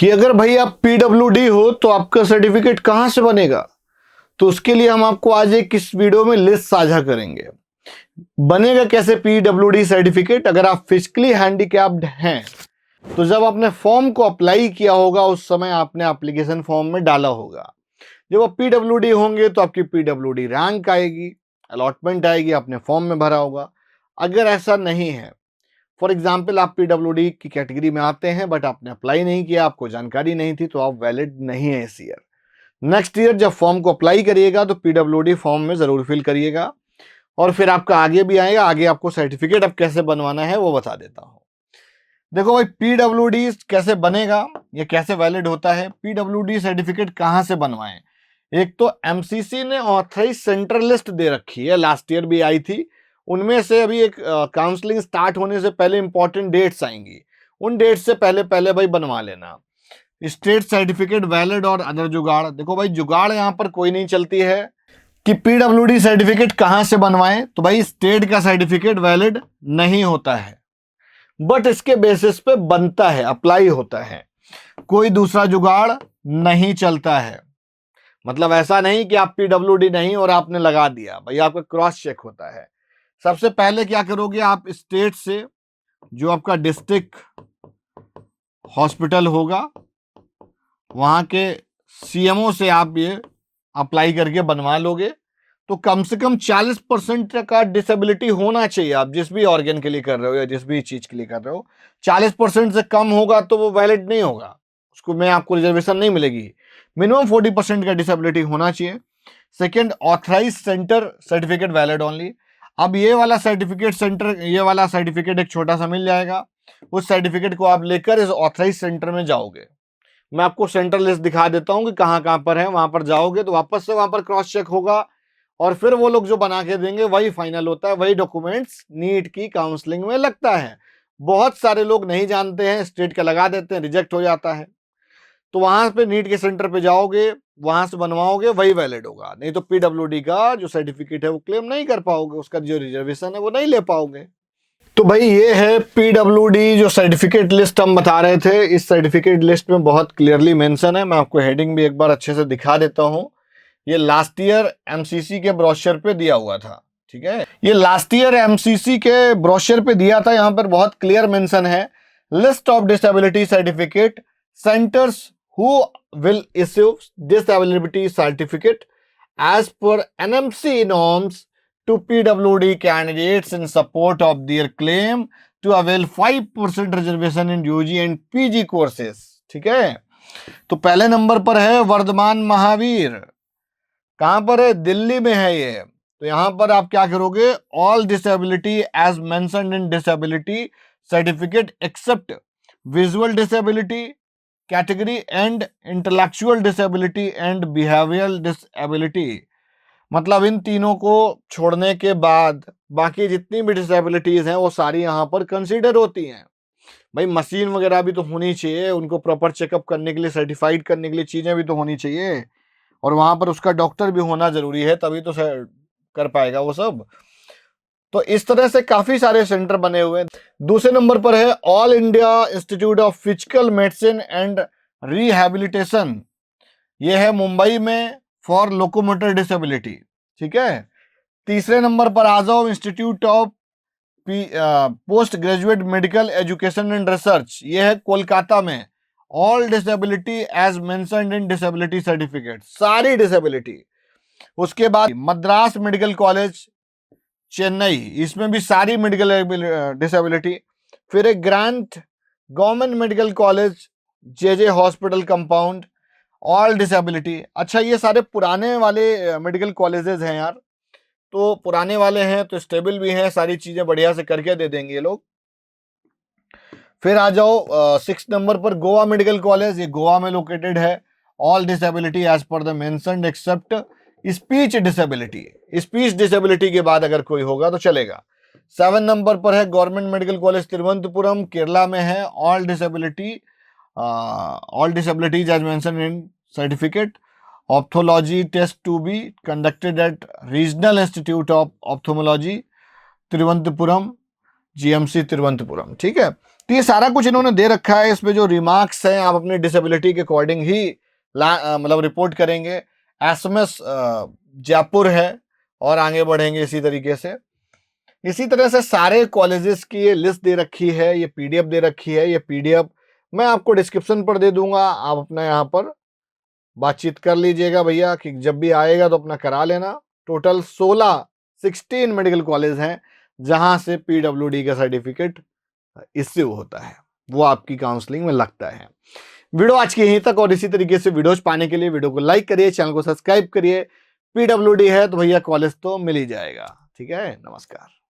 कि अगर भाई आप पीडब्ल्यूडी हो तो आपका सर्टिफिकेट कहां से बनेगा। तो उसके लिए हम आपको आज एक इस वीडियो में लिस्ट साझा करेंगे। बनेगा कैसे पीडब्ल्यूडी सर्टिफिकेट। अगर आप फिजिकली हैंडीकैप्ड हैं तो जब आपने फॉर्म को अप्लाई किया होगा उस समय आपने एप्लीकेशन फॉर्म में डाला होगा। जब आप पीडब्ल्यूडी होंगे तो आपकी पीडब्ल्यूडी रैंक आएगी, अलॉटमेंट आएगी, आपने फॉर्म में भरा होगा। अगर ऐसा नहीं है, फॉर एग्जाम्पल आप पीडब्ल्यूडी की कैटेगरी में आते हैं बट आपने अप्लाई नहीं किया, आपको जानकारी नहीं थी, तो आप वैलिड नहीं है इस ईयर। नेक्स्ट ईयर जब फॉर्म को अप्लाई करिएगा तो पीडब्ल्यूडी फॉर्म में जरूर फिल करिएगा और फिर आपका आगे भी आएगा। आगे आपको सर्टिफिकेट अब कैसे बनवाना है वो बता देता हूं। देखो भाई, पीडब्ल्यूडी कैसे बनेगा, ये कैसे वैलिड होता है। पीडब्ल्यूडी सर्टिफिकेट कहां से बनवाएं। एक तो एमसीसी ने ऑथराइज सेंटर लिस्ट दे रखी है, लास्ट ईयर भी आई थी। उनमें से अभी एक काउंसलिंग स्टार्ट होने से पहले इंपॉर्टेंट डेट्स आएंगी, उन डेट से पहले पहले भाई बनवा लेना। स्टेट सर्टिफिकेट वैलिड और अदर जुगाड़। देखो भाई, जुगाड़ यहाँ पर कोई नहीं चलती है कि पीडब्ल्यूडी सर्टिफिकेट कहां से बनवाएं। तो भाई स्टेट का सर्टिफिकेट वैलिड नहीं होता है, बट इसके बेसिस पे बनता है, अप्लाई होता है। कोई दूसरा जुगाड़ नहीं चलता है। मतलब ऐसा नहीं कि आप पीडब्ल्यूडी नहीं और आपने लगा दिया, भाई आपका क्रॉस चेक होता है। सबसे पहले क्या करोगे, आप स्टेट से जो आपका डिस्ट्रिक्ट हॉस्पिटल होगा वहां के सीएमओ से आप ये अप्लाई करके बनवा लोगे। तो कम से कम 40% का डिसेबिलिटी होना चाहिए। आप जिस भी ऑर्गन के लिए कर रहे हो या जिस भी चीज के लिए कर रहे हो, 40% से कम होगा तो वो वैलिड नहीं होगा, उसको में आपको रिजर्वेशन नहीं मिलेगी। मिनिमम 40% का डिसेबिलिटी होना चाहिए। Second, authorise centre certificate valid only. अब ये वाला सर्टिफिकेट सेंटर, ये वाला सर्टिफिकेट एक छोटा सा मिल जाएगा। उस सर्टिफिकेट को आप लेकर इस ऑथराइज सेंटर में जाओगे। मैं आपको सेंटर लिस्ट दिखा देता हूं कि कहां कहां पर है। वहां पर जाओगे तो वापस से वहां पर क्रॉस चेक होगा और फिर वो लोग जो बना के देंगे वही फाइनल होता है, वही डॉक्यूमेंट्स नीट की काउंसलिंग में लगता है। बहुत सारे लोग नहीं जानते हैं, स्टेट का लगा देते हैं, रिजेक्ट हो जाता है। तो वहां पे नीट के सेंटर पे जाओगे, वहां से बनवाओगे, वही वैलिड होगा। नहीं तो पीडब्ल्यूडी का जो सर्टिफिकेट है वो क्लेम नहीं कर पाओगे, उसका जो रिजर्वेशन है वो नहीं ले पाओगे। तो भाई ये है पीडब्ल्यूडी जो सर्टिफिकेट लिस्ट हम बता रहे थे। इस सर्टिफिकेट लिस्ट में बहुत क्लियरली मेंशन है। मैं आपको हेडिंग भी एक बार अच्छे से दिखा देता हूं। ये लास्ट ईयर एमसीसी के ब्रोशर पे दिया हुआ था, ठीक है। ये लास्ट ईयर एमसीसी के ब्रोशर पे दिया था। यहां पर बहुत क्लियर मेंशन है, list of disability certificate centres who will issue disability certificate as per NMC norms to PWD candidates in support of their claim to avail 5% reservation in UG and PG courses। ठीक है। तो पहले number पर है वर्धमान महावीर। कहां पर है, दिल्ली में है ये। तो यहां पर आप क्या करोगे, all disability as mentioned in disability certificate except visual disability category and intellectual disability and behavioural disability. मतलब इन तीनों को छोड़ने के बाद बाकी जितनी भी डिसेबिलिटीज हैं वो सारी यहाँ पर कंसीडर होती हैं। भाई मशीन वगैरह भी तो होनी चाहिए, उनको प्रॉपर चेकअप करने के लिए, सर्टिफाइड करने के लिए चीजें भी तो होनी चाहिए, और वहां पर उसका डॉक्टर भी होना जरूरी है, तभी तो कर पाएगा वो सब। तो इस तरह से काफी सारे सेंटर बने हुए हैं। दूसरे नंबर पर है all India institute of physical medicine and rehabilitation. ये है मुंबई में फॉर लोकोमोटर डिसेबिलिटी, ठीक है। तीसरे नंबर पर आ जाओ, institute of post graduate medical education and research. ये है कोलकाता में, all disability as mentioned in disability certificate, सारी डिसेबिलिटी। उसके बाद मद्रास मेडिकल कॉलेज चेन्नई, इसमें भी सारी मेडिकल डिसेबिलिटी। फिर एक grant government medical college JJ hospital compound, all disability. अच्छा, ये सारे पुराने वाले मेडिकल कॉलेजेस हैं यार, तो पुराने वाले हैं तो स्टेबल भी हैं, सारी चीजें बढ़िया से करके दे देंगे ये लोग। फिर आ जाओ 6 नंबर पर गोवा मेडिकल कॉलेज, ये गोवा में लोकेटेड है, all disability as per the mentioned except speech disability. Speech disability के बाद अगर कोई होगा तो चलेगा। 7 नंबर पर है government medical college Thiruvananthapuram, Kerala में है, all disability all disabilities as mentioned in certificate, ophthalmology test to be conducted at Regional Institute of Ophthalmology Tiruvananthapuram, GMC Thiruvananthapuram, ठीक है। तो ये सारा कुछ इन्होंने दे रखा है, इसमें जो रिमार्क्स हैं आप अपनी डिसेबिलिटी के अकॉर्डिंग ही मतलब रिपोर्ट करेंगे। एसएमएस जयपुर है और आगे बढ़ेंगे इसी तरीके से। इसी तरह से सारे कॉलेजेस की ये लिस्ट दे रखी है, ये पीडीएफ दे रखी है। ये पीडीएफ मैं आपको डिस्क्रिप्शन पर दे दूंगा, आप अपना यहाँ पर बातचीत कर लीजिएगा भैया कि जब भी आएगा तो अपना करा लेना। टोटल 16 मेडिकल कॉलेज हैं जहां से पीडब्ल्यूडी का सर्टिफिकेट इश्यू होता है, वो आपकी काउंसलिंग में लगता है। वीडियो आज की यहीं तक, और इसी तरीके से वीडियोज पाने के लिए वीडियो को लाइक करिए, चैनल को सब्सक्राइब करिए। पीडब्ल्यूडी है तो भैया कॉलेज तो मिल ही जाएगा। ठीक है, नमस्कार।